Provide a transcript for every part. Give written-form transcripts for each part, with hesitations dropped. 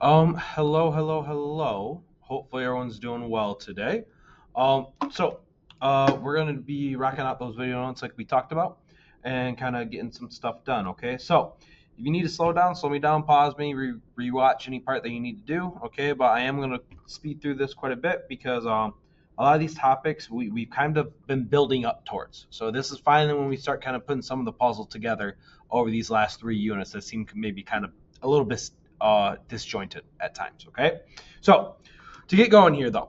Hello. Hopefully everyone's doing well today. We're gonna be rocking out those video notes like we talked about, and kind of getting some stuff done. Okay, so if you need to slow down, slow me down, pause me, rewatch any part that you need to do. Okay, but I am gonna speed through this quite a bit because a lot of these topics we've kind of been building up towards. So this is finally when we start kind of putting some of the puzzle together over these last 3 units that seem maybe kind of a little bit disjointed at times. Okay, so to get going here though,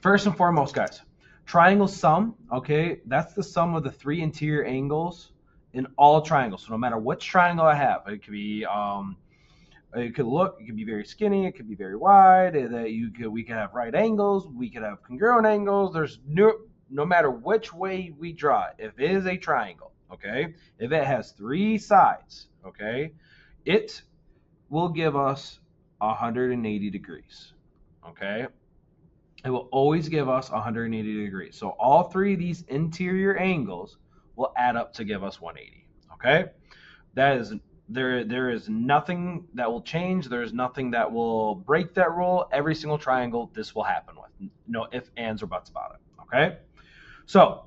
first and foremost, guys, triangle sum. Okay, that's the sum of the three interior angles in all triangles. So no matter which triangle I have, it could be it could be very skinny, it could be very wide. We could have right angles, we could have congruent angles. There's no matter which way we draw it, if it is a triangle, okay, if it has three sides, okay, it will give us 180 degrees. Okay, it will always give us 180 degrees. So all three of these interior angles will add up to give us 180. Okay, that is there is nothing that will change. There is nothing that will break that rule. Every single triangle this will happen with. No ifs, ands, or buts about it. Okay, so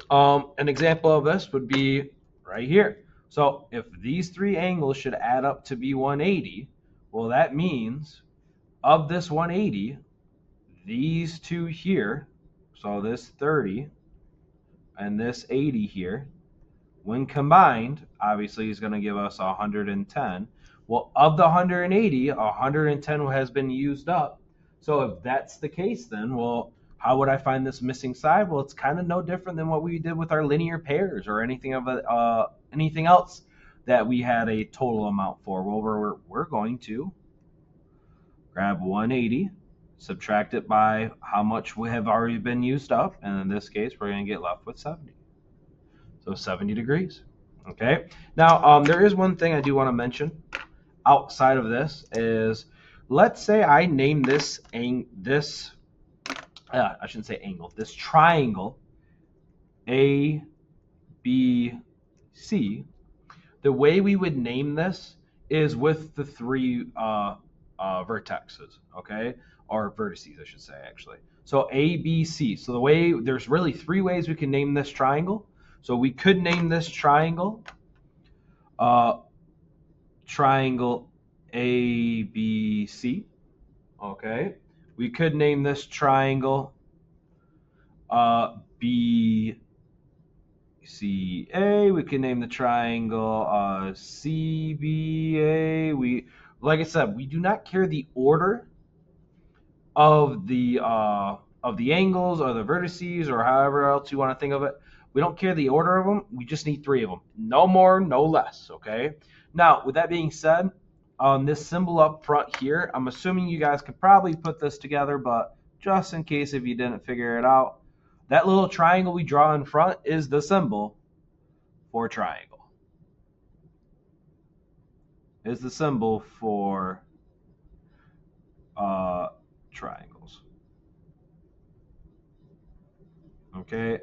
an example of this would be right here. So if these three angles should add up to be 180, well, that means of this 180, these two here, so this 30 and this 80 here, when combined, obviously is going to give us 110. Well, of the 180, 110 has been used up. So if that's the case, then, well, how would I find this missing side? Well, it's kind of no different than what we did with our linear pairs or anything else that we had a total amount for. Well, we're going to grab 180, subtract it by how much we have already been used up, and in this case, we're going to get left with 70. So 70 degrees. Okay. Now, there is one thing I do want to mention outside of this is, let's say I name this I shouldn't say angle, this triangle A, B, C. The way we would name this is with the three vertexes, okay, or vertices, I should say, actually. So A, B, C. So there's really three ways we can name this triangle. So we could name this triangle triangle ABC. Okay. We could name this triangle BCA. We could name the triangle CBA. Like I said, we do not care the order of the angles or the vertices or however else you want to think of it. We don't care the order of them. We just need three of them. No more, no less. Okay. Now, with that being said, on this symbol up front here, I'm assuming you guys could probably put this together, but just in case if you didn't figure it out, that little triangle we draw in front is the symbol for triangle. Is the symbol for triangles. Okay.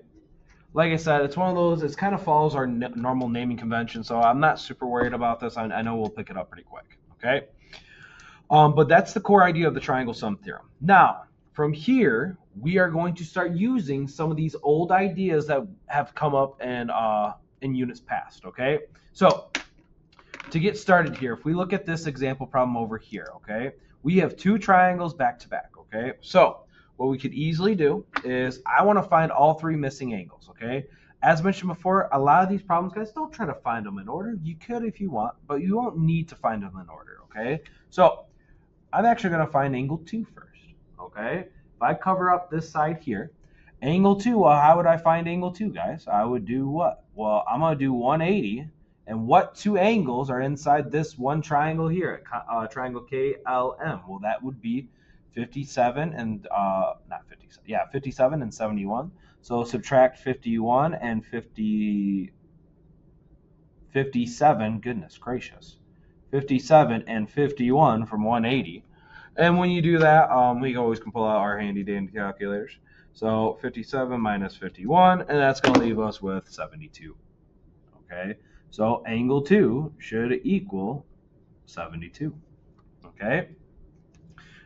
Like I said, it's one of those. It kind of follows our normal naming convention, so I'm not super worried about this. I know we'll pick it up pretty quick. Okay. But that's the core idea of the triangle sum theorem. Now, from here, we are going to start using some of these old ideas that have come up in units past. Okay. So to get started here, if we look at this example problem over here, okay, we have two triangles back to back. Okay. So what we could easily do is I want to find all three missing angles, okay? As mentioned before, a lot of these problems, guys, don't try to find them in order. You could if you want, but you won't need to find them in order, okay? So I'm actually going to find angle 2 first, okay? If I cover up this side here, angle 2, well, how would I find angle 2, guys? I would do what? Well, I'm going to do 180, and what two angles are inside this one triangle here, triangle KLM? Well, that would be 57 and not 57, yeah, 57 and 71. So subtract 51 and 57, goodness gracious, 57 and 51 from 180. And when you do that, we always can pull out our handy dandy calculators. So 57 minus 51, and that's going to leave us with 72. Okay, so angle 2 should equal 72. Okay.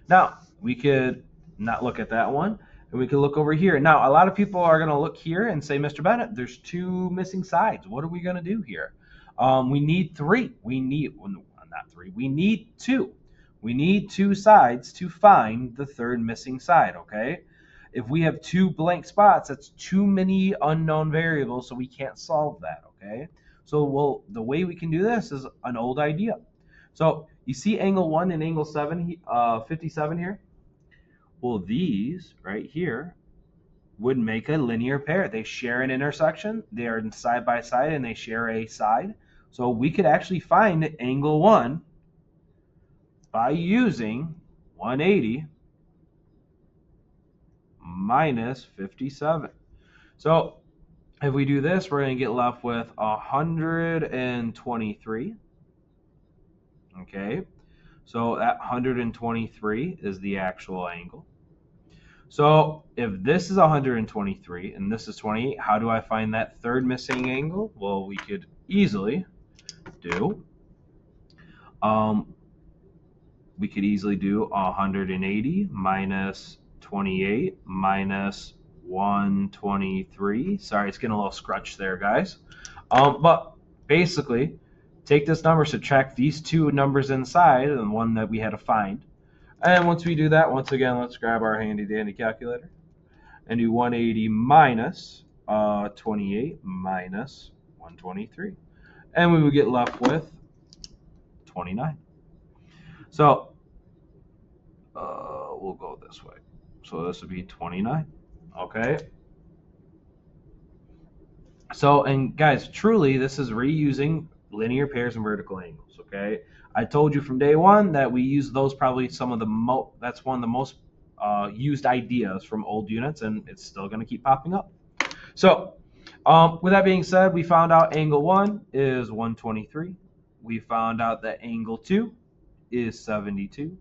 Now, we could not look at that one, and we could look over here. Now, a lot of people are going to look here and say, Mr. Bennett, there's 2 missing sides. What are we going to do here? We need 3. We need, well, not 3. We need 2. We need 2 sides to find the 3rd missing side, okay? If we have 2 blank spots, that's too many unknown variables, so we can't solve that, okay? So, the way we can do this is an old idea. So you see angle 1 and angle 57 here? Well, these right here would make a linear pair. They share an intersection. They are side by side and they share a side. So we could actually find angle 1 by using 180 minus 57. So if we do this, we're going to get left with 123. Okay, so that 123 is the actual angle. So if this is 123 and this is 28, how do I find that 3rd missing angle? Well, we could easily do 180 minus 28 minus 123. Sorry, it's getting a little scratched there, guys. But basically, take this number, subtract these 2 numbers inside, and the one that we had to find. And once we do that, once again, let's grab our handy-dandy calculator and do 180 minus 28 minus 123. And we would get left with 29. So we'll go this way. So this would be 29. Okay. So, and guys, truly, this is reusing linear pairs and vertical angles. Okay. I told you from day one that we use those probably some of the that's one of the most used ideas from old units, and it's still going to keep popping up. So with that being said, we found out angle 1 is 123. We found out that angle 2 is 72.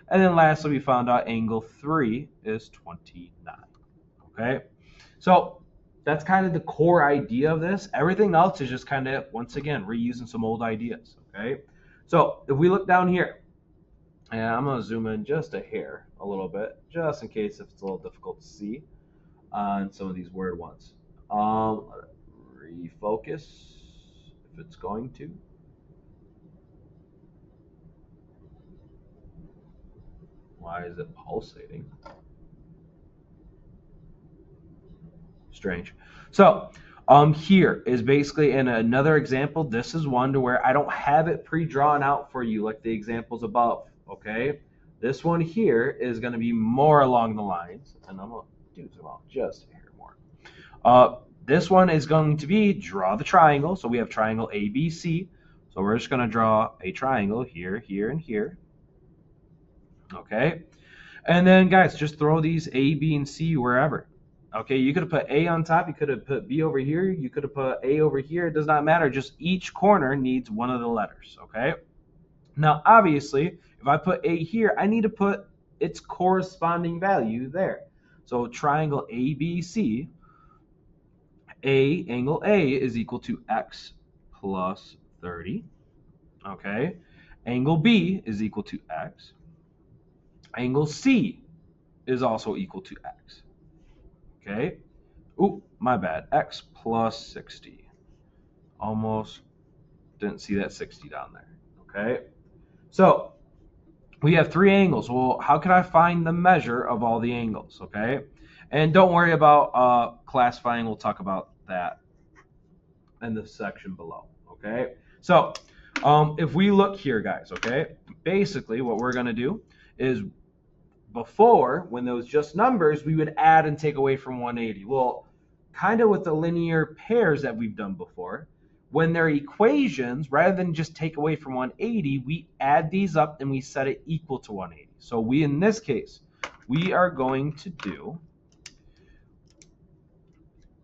And then lastly, we found out angle 3 is 29. Okay. So that's kind of the core idea of this. Everything else is just kind of, once again, reusing some old ideas. Okay. So if we look down here, and I'm going to zoom in just a hair, a little bit, just in case if it's a little difficult to see on some of these weird ones. Refocus if it's going to. Why is it pulsating? Strange. So here is basically in another example. This is one to where I don't have it pre-drawn out for you like the examples above. Okay, this one here is going to be more along the lines, and I'm going to do zoom out just a hair more. This one is going to be draw the triangle. So we have triangle ABC. So we're just going to draw a triangle here, here, and here. Okay, and then guys, just throw these A, B, and C wherever. Okay, you could have put A on top, you could have put B over here, you could have put A over here, it does not matter, just each corner needs one of the letters, okay? Now, obviously, if I put A here, I need to put its corresponding value there. So triangle ABC, angle A is equal to x plus 30, okay? Angle B is equal to x. Angle C is also equal to x. Okay. Ooh, my bad. X plus 60. Almost didn't see that 60 down there. Okay. So we have 3 angles. Well, how can I find the measure of all the angles? Okay. And don't worry about classifying. We'll talk about that in the section below. Okay. So if we look here, guys, okay, basically what we're going to do is before, when those just numbers, we would add and take away from 180. Well, kind of with the linear pairs that we've done before, when they're equations, rather than just take away from 180, we add these up and we set it equal to 180. So we, in this case, we are going to do,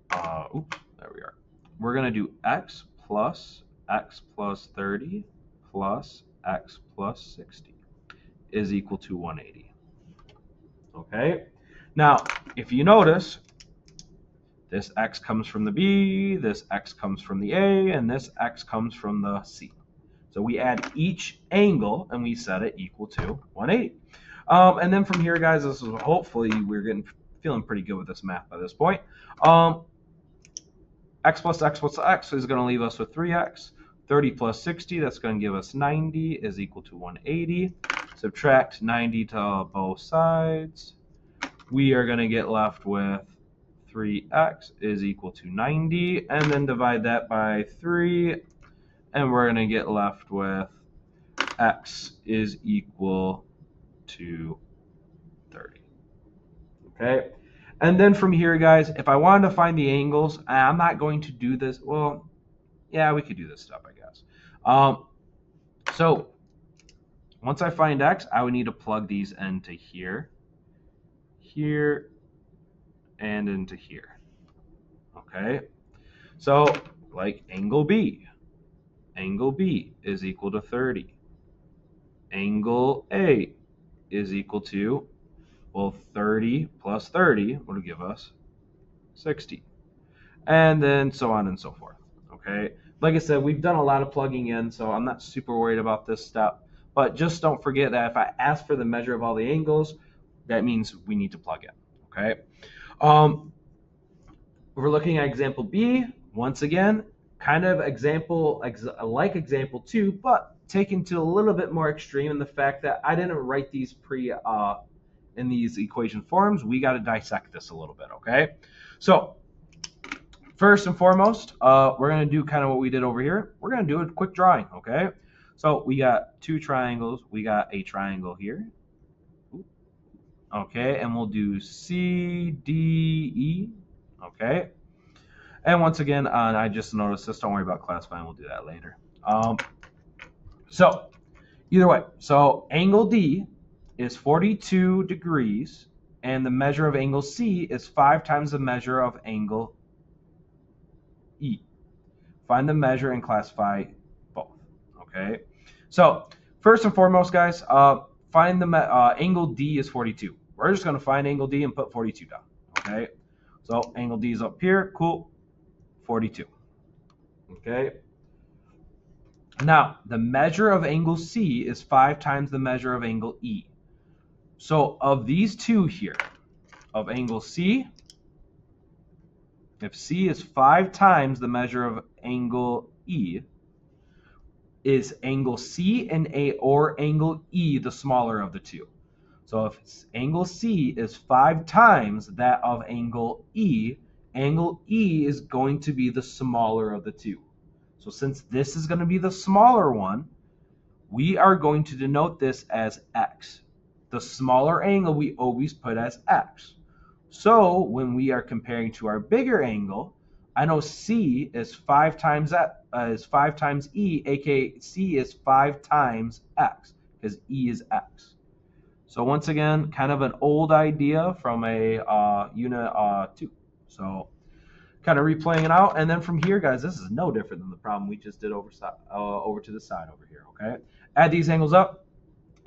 there we are. We're going to do x plus 30 plus x plus 60 is equal to 180. Okay, now if you notice, this x comes from the B, this x comes from the A, and this x comes from the C. So we add each angle and we set it equal to 180. And then from here, guys, this is hopefully we're feeling pretty good with this math by this point. X plus x plus x is going to leave us with 3x. 30 plus 60, that's going to give us 90, is equal to 180. Subtract 90 to both sides. We are going to get left with 3x is equal to 90, and then divide that by 3, and we're going to get left with x is equal to 30. Okay? And then from here, guys, if I wanted to find the angles, I'm not going to do this. Well, yeah, we could do this stuff, I guess. So once I find x, I would need to plug these into here, here, and into here. Okay? So, like angle B. Angle B is equal to 30. Angle A is equal to, well, 30 plus 30 would give us 60. And then so on and so forth. Okay? Like I said, we've done a lot of plugging in, so I'm not super worried about this step. But just don't forget that if I ask for the measure of all the angles, that means we need to plug in. Okay? We're looking at example B. Once again, kind of example like example 2, but taken to a little bit more extreme in the fact that I didn't write these in these equation forms. We got to dissect this a little bit, okay? So first and foremost, we're going to do kind of what we did over here. We're going to do a quick drawing, okay? So we got two triangles. We got a triangle here. Okay, and we'll do C, D, E. Okay. And once again, I just noticed this. Don't worry about classifying. We'll do that later. So either way, so angle D is 42 degrees, and the measure of angle C is 5 times the measure of angle E. Find the measure and classify both. Okay. So first and foremost, guys, find the angle D is 42. We're just going to find angle D and put 42 down. Okay. So angle D is up here. Cool. 42. Okay. Now, the measure of angle C is 5 times the measure of angle E. So of these two here, of angle C, if C is 5 times the measure of angle E, is angle C and A or angle E the smaller of the two? So if angle C is 5 times that of angle E is going to be the smaller of the two. So since this is going to be the smaller one, we are going to denote this as X. The smaller angle we always put as X. So when we are comparing to our bigger angle, I know C is 5 times E, aka C is 5 times X, because E is X. So once again, kind of an old idea from a unit 2. So kind of replaying it out. And then from here, guys, this is no different than the problem we just did over to the side over here, okay? Add these angles up.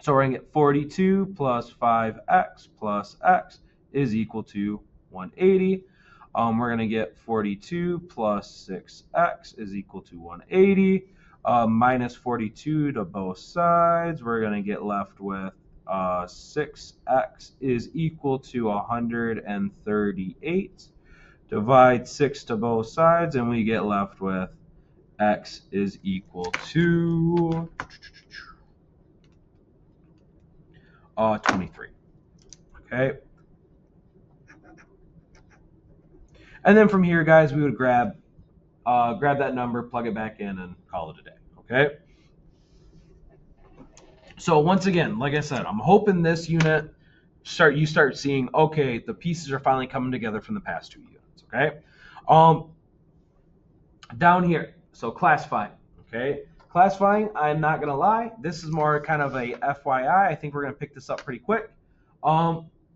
So we're going to get 42 plus 5x plus x is equal to 180. We're going to get 42 plus 6x is equal to 180. Minus 42 to both sides. We're going to get left with 6x is equal to 138. Divide 6 to both sides, and we get left with x is equal to 23. Okay. And then from here, guys, we would grab that number, plug it back in, and call it a day. Okay. So once again, like I said, I'm hoping this unit you start seeing, okay, the pieces are finally coming together from the past 2 units. Okay. Down here, so classifying. Okay. Classifying, I'm not gonna lie, this is more kind of a FYI. I think we're gonna pick this up pretty quick.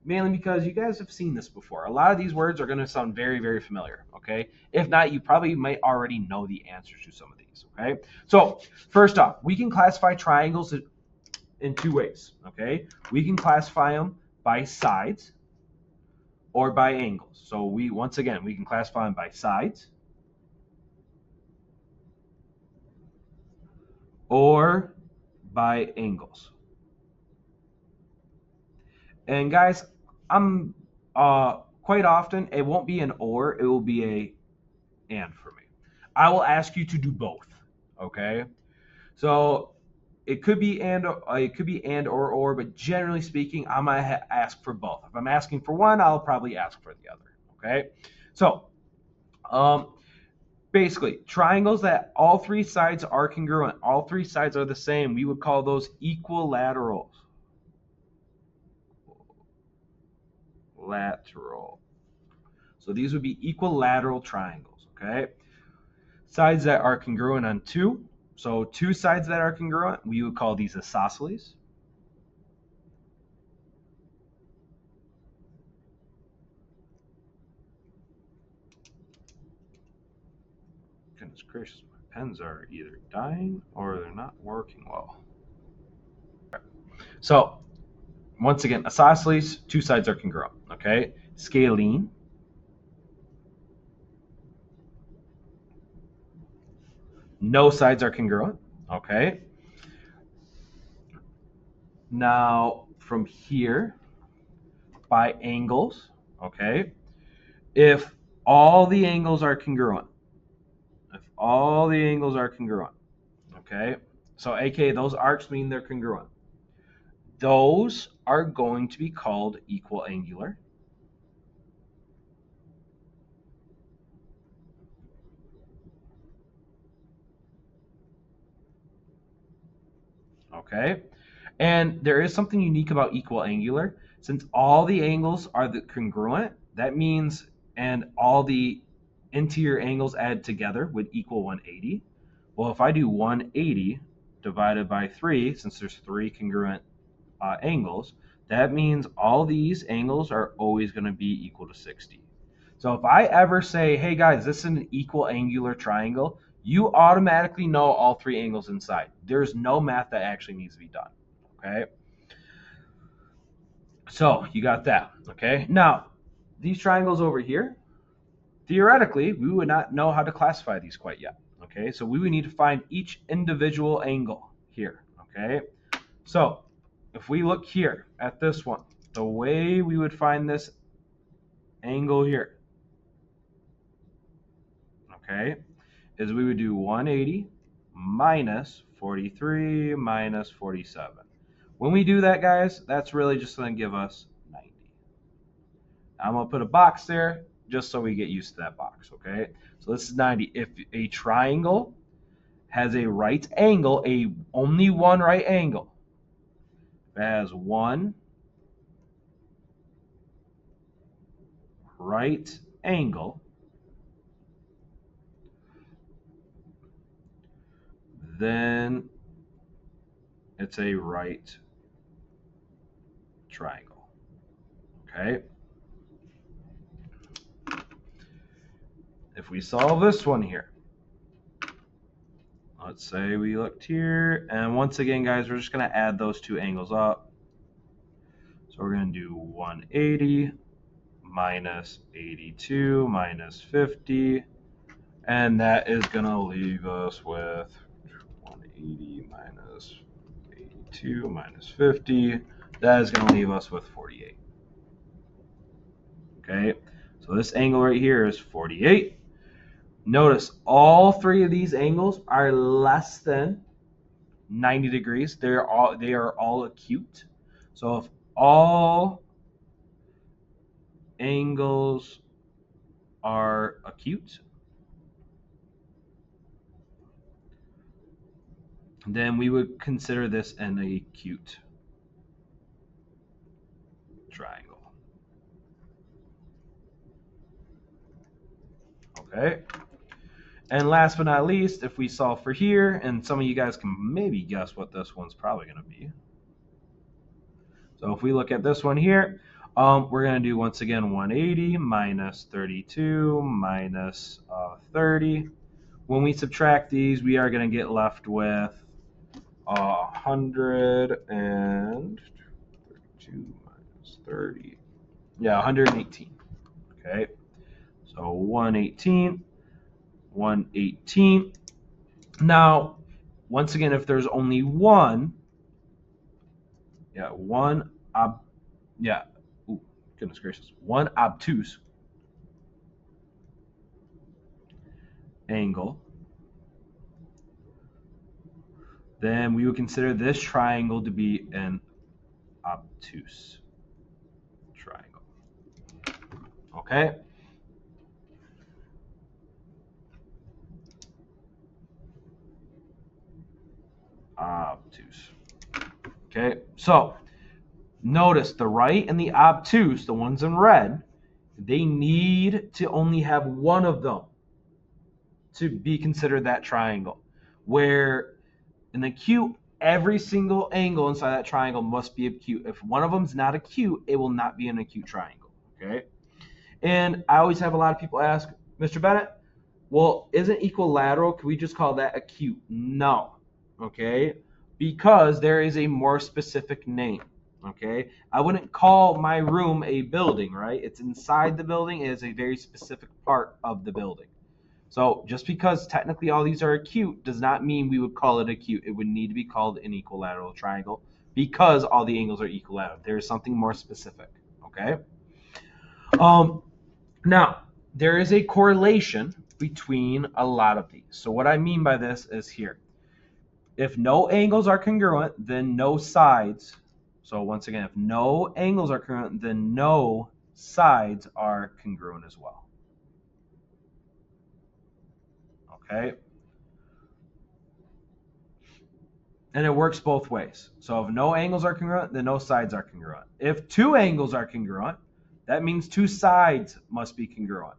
Mainly because you guys have seen this before. A lot of these words are gonna sound very, very familiar. Okay. If not, you probably might already know the answers to some of these. Okay. So first off, we can classify triangles in 2 ways. Okay. We can classify them by sides or by angles. So once again, we can classify them by sides or by angles. And guys, I'm quite often it won't be an or, it will be a and for me. I will ask you to do both. Okay, so it could be and or, but generally speaking, I might ask for both. If I'm asking for one, I'll probably ask for the other. Okay, so um, basically, triangles that all three sides are congruent, all three sides are the same, we would call those equilaterals. Lateral. So these would be equilateral triangles, okay? Sides that are congruent on two. So two sides that are congruent, we would call these isosceles. Goodness gracious, my pens are either dying or they're not working well. So once again, isosceles, two sides are congruent, okay? Scalene. No sides are congruent, okay? Now from here, by angles, okay? If all the angles are congruent, okay? So aka those arcs mean they're congruent. Those are going to be called equal angular. Okay? And there is something unique about equal angular. Since all the angles are the congruent, that means, and all the interior angles added together would equal 180. Well, if I do 180 divided by 3, since there's 3 congruent angles, that means all these angles are always going to be equal to 60. So if I ever say, hey guys, this is an equal angular triangle, you automatically know all 3 angles inside. There's no math that actually needs to be done. Okay? So you got that. Okay? Now, these triangles over here, theoretically, we would not know how to classify these quite yet. Okay? So we would need to find each individual angle here. Okay? So if we look here at this one, the way we would find this angle here, okay, is we would do 180 minus 43 minus 47. When we do that, guys, that's really just going to give us 90. I'm going to put a box there just so we get used to that box, okay? So this is 90. If a triangle has a right angle, only one right angle, it has one right angle, then it's a right triangle. Okay? If we solve this one here, let's say we looked here, and once again, guys, we're just going to add those two angles up. So we're going to do 180 minus 82 minus 50, and that is going to leave us with 180 minus 82 minus 50. That is going to leave us with 48. Okay, so this angle right here is 48. Notice all 3 of these angles are less than 90 degrees. They are all acute. So if all angles are acute, then we would consider this an acute triangle. Okay. And last but not least, if we solve for here, and some of you guys can maybe guess what this one's probably going to be. So if we look at this one here, we're going to do, once again, 180 minus 32 minus 30. When we subtract these, we are going to get left with 132 minus 30. Yeah, 118. Okay. So 118. 118. Now, once again, if there's only one, goodness gracious, one obtuse angle, then we would consider this triangle to be an obtuse triangle. Okay? Obtuse. Okay, so notice the right and the obtuse, the ones in red, they need to only have one of them to be considered that triangle. Where in the acute, every single angle inside that triangle must be acute. If one of them is not acute, it will not be an acute triangle. Okay? And I always have a lot of people ask, Mr. Bennett, well, isn't equilateral, can we just call that acute? No. Okay? Because there is a more specific name. Okay? I wouldn't call my room a building, right? It's inside the building. It is a very specific part of the building. So just because technically all these are acute does not mean we would call it acute. It would need to be called an equilateral triangle because all the angles are equilateral. There is something more specific. Okay? Now, there is a correlation between a lot of these. So what I mean by this is here. If no angles are congruent, then no sides. So once again, if no angles are congruent, then no sides are congruent as well. Okay? And it works both ways. So if no angles are congruent, then no sides are congruent. If two angles are congruent, that means two sides must be congruent.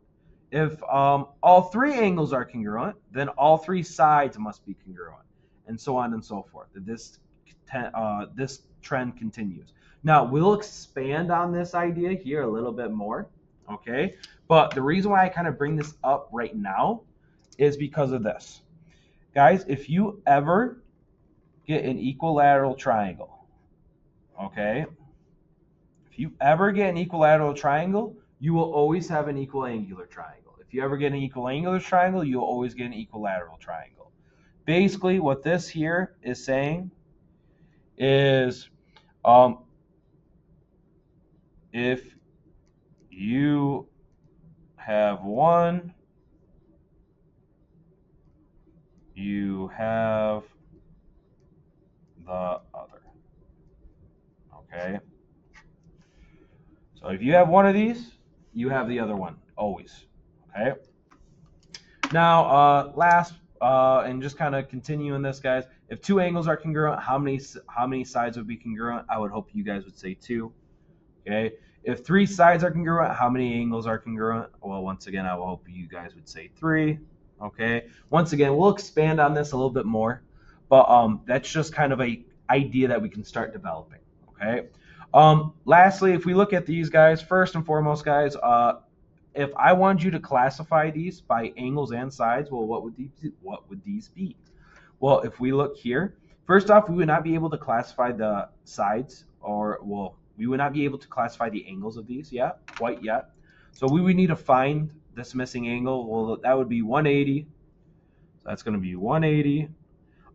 If all three angles are congruent, then all three sides must be congruent, and so on and so forth. This trend continues. Now, we'll expand on this idea here a little bit more, okay? But the reason why I kind of bring this up right now is because of this. Guys, if you ever get an equilateral triangle, okay? If you ever get an equilateral triangle, you will always have an equiangular triangle. If you ever get an equiangular triangle, you'll always get an equilateral triangle. Basically, what this here is saying is if you have one, you have the other. Okay? So if you have one of these, you have the other one, always. Okay? Now, last, and just kind of continuing this, guys. If two angles are congruent, how many sides would be congruent? I would hope you guys would say 2. Okay? If 3 sides are congruent, how many angles are congruent? Well, once again, I will hope you guys would say 3. Okay? Once again, we'll expand on this a little bit more, but that's just kind of a idea that we can start developing. Okay? Lastly, if we look at these guys, first and foremost, guys, if I wanted you to classify these by angles and sides, well, what would these be? Well, if we look here, first off, we would not be able to classify the sides, we would not be able to classify the angles of these quite yet. So we would need to find this missing angle. Well, that would be 180. So that's going to be 180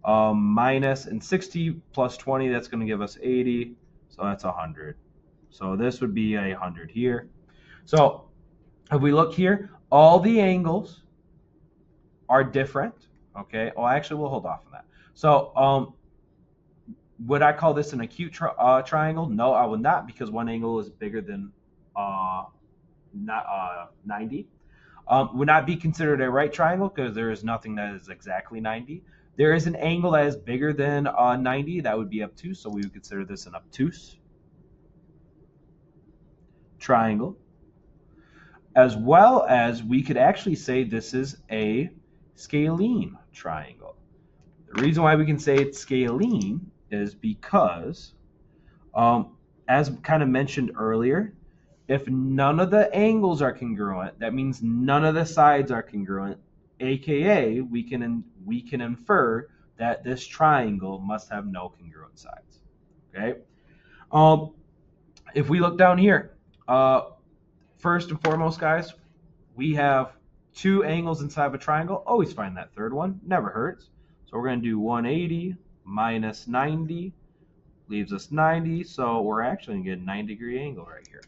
minus, and 60 plus 20, that's going to give us 80. So that's 100. So this would be 100 here. So if we look here, all the angles are different. Okay. Well, actually, we'll hold off on that. So would I call this an acute triangle? No, I would not, because one angle is bigger than 90. Would not be considered a right triangle because there is nothing that is exactly 90. There is an angle that is bigger than 90. That would be obtuse, so we would consider this an obtuse triangle. As well as we could actually say this is a scalene triangle. The reason why we can say it's scalene is because, as kind of mentioned earlier, if none of the angles are congruent, that means none of the sides are congruent, aka we can infer that this triangle must have no congruent sides. Okay. If we look down here, first and foremost, guys, we have 2 angles inside of a triangle. Always find that third one, never hurts. So we're going to do 180 minus 90 leaves us 90. So we're actually going to get a 90-degree angle right here.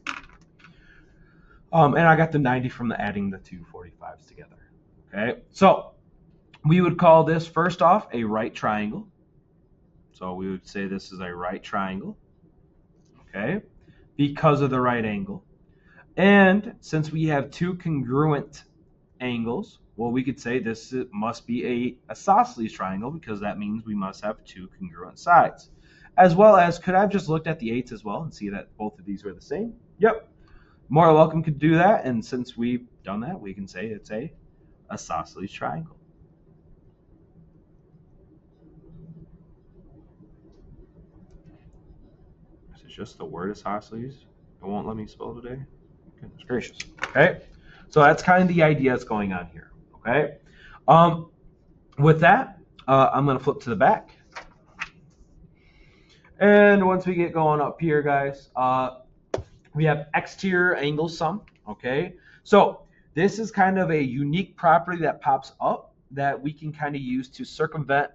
And I got the 90 from adding the two 45s together. Okay, so we would call this, first off, a right triangle. So we would say this is a right triangle, okay, because of the right angle. And since we have two congruent angles, well, we could say this must be a isosceles triangle, because that means we must have two congruent sides. As well as, could I have just looked at the 8s as well and see that both of these were the same? Yep. More welcome could do that, and since we've done that, we can say it's a isosceles triangle. Is it just the word isosceles? It won't let me spell today? Goodness gracious. Okay, so that's kind of the idea that's going on here. Okay, with that, I'm going to flip to the back. And once we get going up here, guys, we have exterior angle sum. Okay, so this is kind of a unique property that pops up that we can kind of use to circumvent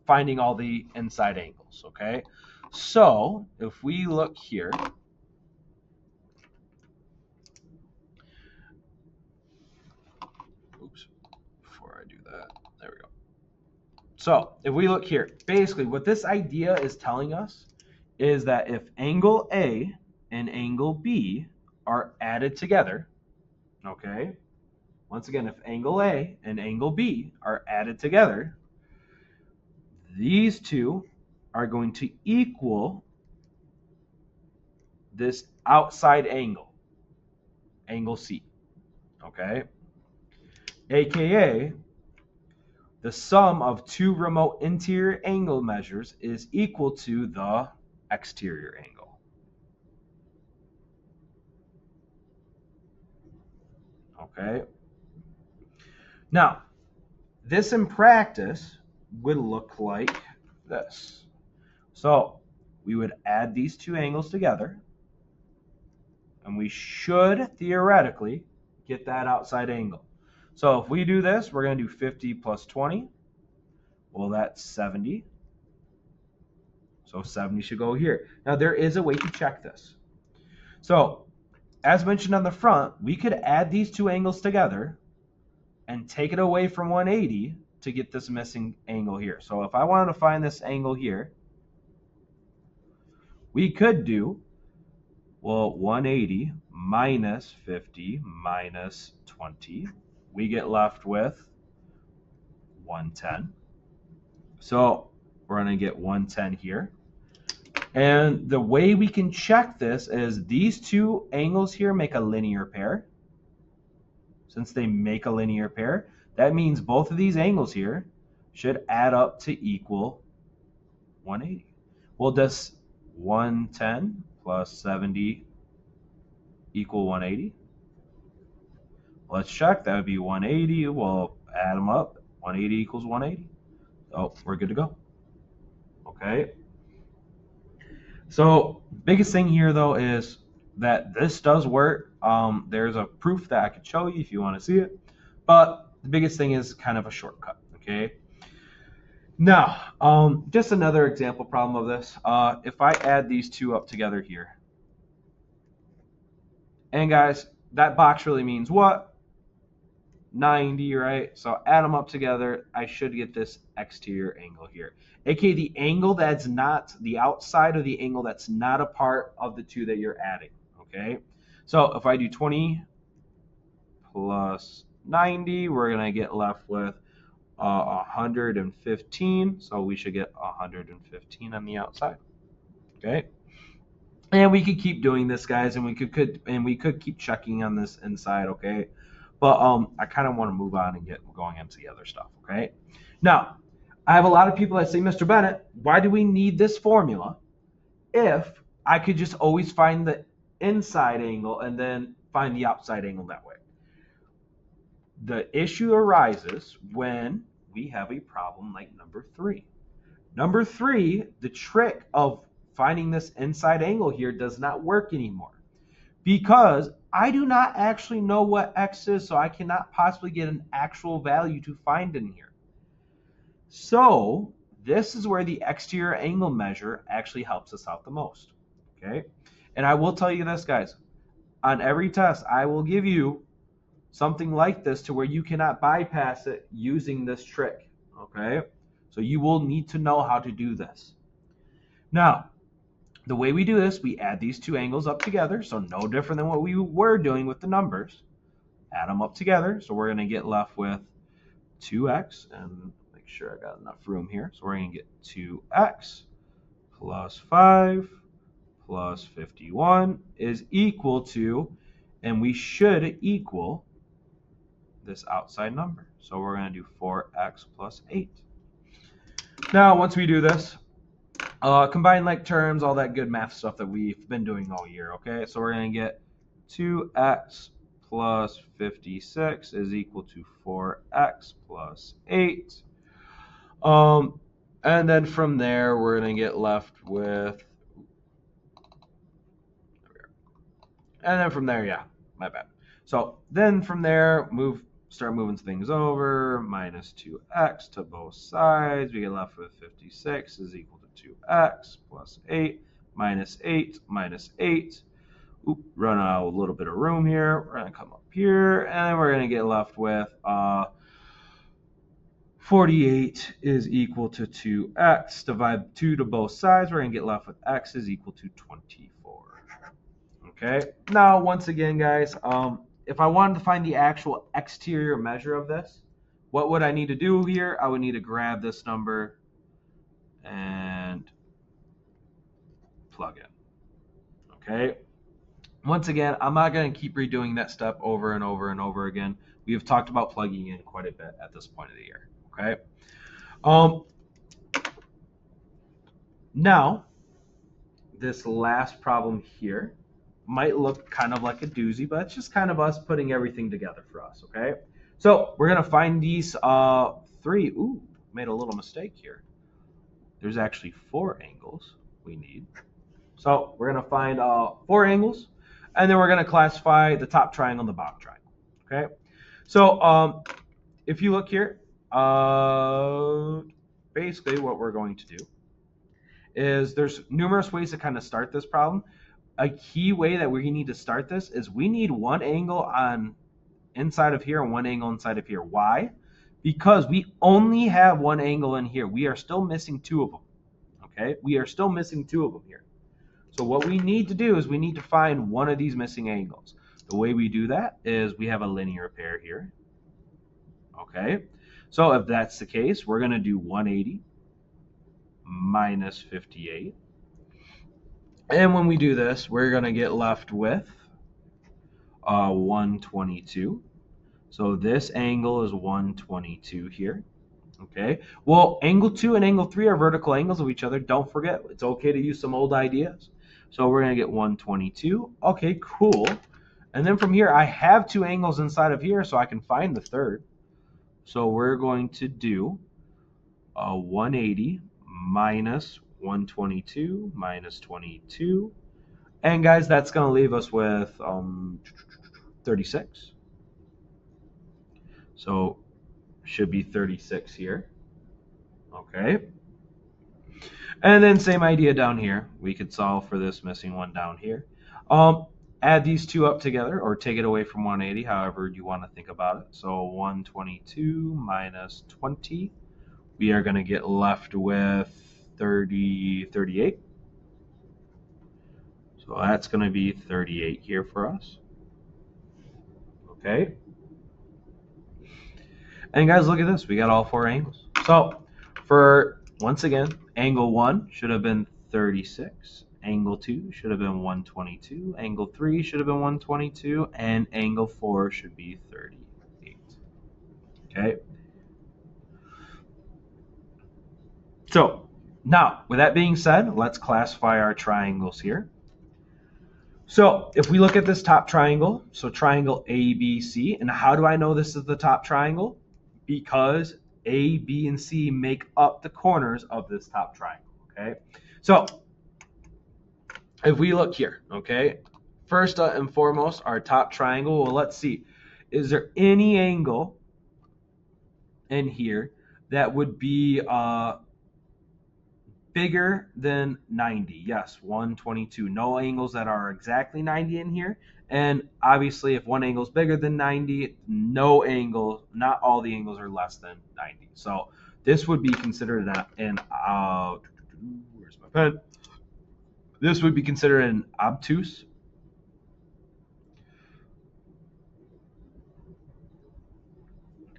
finding all the inside angles. Okay, so if we look here, oops, before I do that, there we go. So if we look here, basically what this idea is telling us is that if angle A and angle B are added together, okay, once again, if angle A and angle B are added together, these two are going to equal this outside angle, angle C, okay? AKA, the sum of two remote interior angle measures is equal to the exterior angle. Okay? Now, this in practice would look like this. So we would add these two angles together, and we should theoretically get that outside angle. So if we do this, we're going to do 50 plus 20. Well, that's 70. So 70 should go here. Now, there is a way to check this. So as mentioned on the front, we could add these two angles together and take it away from 180 to get this missing angle here. So if I wanted to find this angle here, we could do, well, 180 minus 50 minus 20. We get left with 110. So we're going to get 110 here. And the way we can check this is these two angles here make a linear pair. Since they make a linear pair, that means both of these angles here should add up to equal 180. Well, does 110 plus 70 equal 180? Let's check. That would be 180. We'll add them up. 180 equals 180. Oh, we're good to go. Okay. So biggest thing here, though, is that this does work. There's a proof that I could show you if you want to see it. But the biggest thing is kind of a shortcut. Okay. Now, just another example problem of this. If I add these two up together here. And guys, that box really means what? 90, right? So add them up together. I should get this exterior angle here, aka the angle that's not the outside of the angle that's not a part of the two that you're adding. Okay, so if I do 20 plus 90, we're gonna get left with 115. So we should get 115 on the outside. Okay, and we could keep doing this, guys, and we could keep checking on this inside. Okay. But I kind of want to move on and get going into the other stuff, okay? Now, I have a lot of people that say, Mr. Bennett, why do we need this formula if I could just always find the inside angle and then find the outside angle that way? The issue arises when we have a problem like number 3. Number 3, the trick of finding this inside angle here does not work anymore, because I do not actually know what x is, so I cannot possibly get an actual value to find in here. So this is where the exterior angle measure actually helps us out the most. Okay, and I will tell you this, guys, on every test I will give you something like this to where you cannot bypass it using this trick. Okay, so you will need to know how to do this. Now, the way we do this, we add these two angles up together, so no different than what we were doing with the numbers. Add them up together, so we're going to get left with 2x, and make sure I got enough room here. So we're going to get 2x plus 5 plus 51 is equal to, and we should equal this outside number. So we're going to do 4x plus 8. Now, once we do this, combine like terms, all that good math stuff that we've been doing all year, okay? So we're going to get 2x plus 56 is equal to 4x plus 8. And then from there, we're going to get left with, and then from there, yeah, my bad. So then from there, start moving things over, minus 2x to both sides. We get left with 56 is equal to 2x plus 8 minus 8 minus 8. Oop, run out a little bit of room here. We're going to come up here, and then we're going to get left with 48 is equal to 2x. Divide 2 to both sides. We're going to get left with x is equal to 24. Okay. Now, once again, guys, if I wanted to find the actual exterior measure of this, what would I need to do here? I would need to grab this number and plug in. Okay. Once again, I'm not going to keep redoing that step over and over and over again. We have talked about plugging in quite a bit at this point of the year. Okay. Now, this last problem here might look kind of like a doozy, but it's just kind of us putting everything together for us, okay? So we're going to find these three. Ooh, made a little mistake here. There's actually 4 angles we need. So we're going to find 4 angles, and then we're going to classify the top triangle and the bottom triangle, okay? So if you look here, basically what we're going to do is there's numerous ways to kind of start this problem. A key way that we need to start this is we need one angle on inside of here and one angle inside of here. Why? Because we only have one angle in here. We are still missing 2 of them. Okay? We are still missing 2 of them here. So what we need to do is we need to find one of these missing angles. The way we do that is we have a linear pair here. Okay? So if that's the case, we're going to do 180 minus 58. And when we do this, we're going to get left with 122. So this angle is 122 here. Okay. Well, angle 2 and angle 3 are vertical angles of each other. Don't forget, it's okay to use some old ideas. So we're going to get 122. Okay, cool. And then from here, I have 2 angles inside of here, so I can find the third. So we're going to do 180 minus 122 minus 22, and guys, that's going to leave us with 36. So should be 36 here. Okay, and then same idea down here. We could solve for this missing one down here. Add these 2 up together, or take it away from 180, however you want to think about it. So 122 minus 20, we are going to get left with 38. So that's going to be 38 here for us. Okay. And guys, look at this. We got all 4 angles. So for, once again, angle 1 should have been 36. Angle 2 should have been 122. Angle 3 should have been 122. And angle 4 should be 38. Okay. So now, with that being said, let's classify our triangles here. So if we look at this top triangle, so triangle ABC, and how do I know this is the top triangle? Because A, B, and C make up the corners of this top triangle, okay? So if we look here, okay, first and foremost, our top triangle, well, let's see. Is there any angle in here that would be bigger than 90. Yes, 122. No angles that are exactly 90 in here. And obviously, if one angle is bigger than 90, no angle, not all the angles are less than 90. So this would be considered where's my pen? This would be considered an obtuse.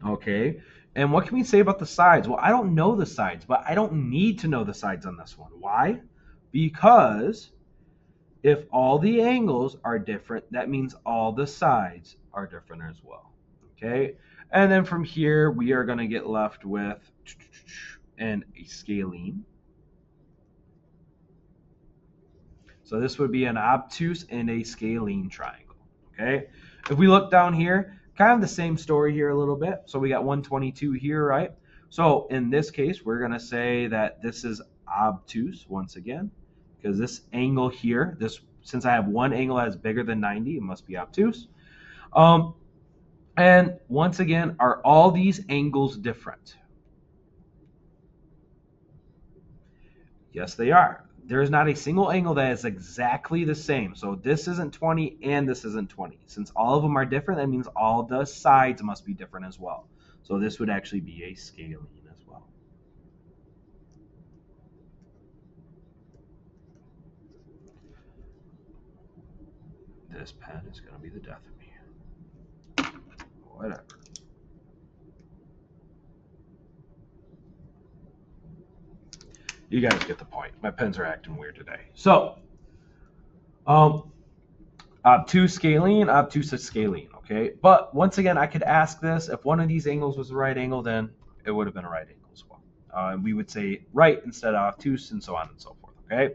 Okay. And what can we say about the sides? Well, I don't know the sides, but I don't need to know the sides on this one. Why? Because if all the angles are different, that means all the sides are different as well. Okay. And then from here, we are going to get left with a scalene. So this would be an obtuse and a scalene triangle. Okay. If we look down here, kind of the same story here a little bit. So we got 122 here, right? So in this case, we're going to say that this is obtuse once again, because this angle here, since I have one angle that is bigger than 90, it must be obtuse. And once again, are all these angles different? Yes, they are. There's not a single angle that is exactly the same. So this isn't 20 and this isn't 20. Since all of them are different, that means all the sides must be different as well. So this would actually be a scalene as well. This pen is going to be the death of me. Whatever. You guys get the point. My pens are acting weird today. So, obtuse scalene, obtuse scalene, okay? But once again, I could ask this, if one of these angles was the right angle, then it would have been a right angle as well. And we would say right instead of obtuse and so on and so forth, okay?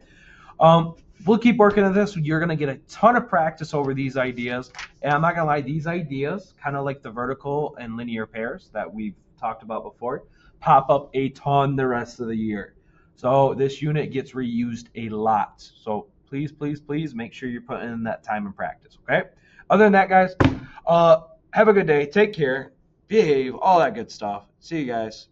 We'll keep working on this. You're going to get a ton of practice over these ideas. And I'm not going to lie, these ideas, kind of like the vertical and linear pairs that we've talked about before, pop up a ton the rest of the year. So this unit gets reused a lot. So please, please, please make sure you're putting in that time and practice, okay? Other than that, guys, have a good day. Take care. Behave. All that good stuff. See you guys.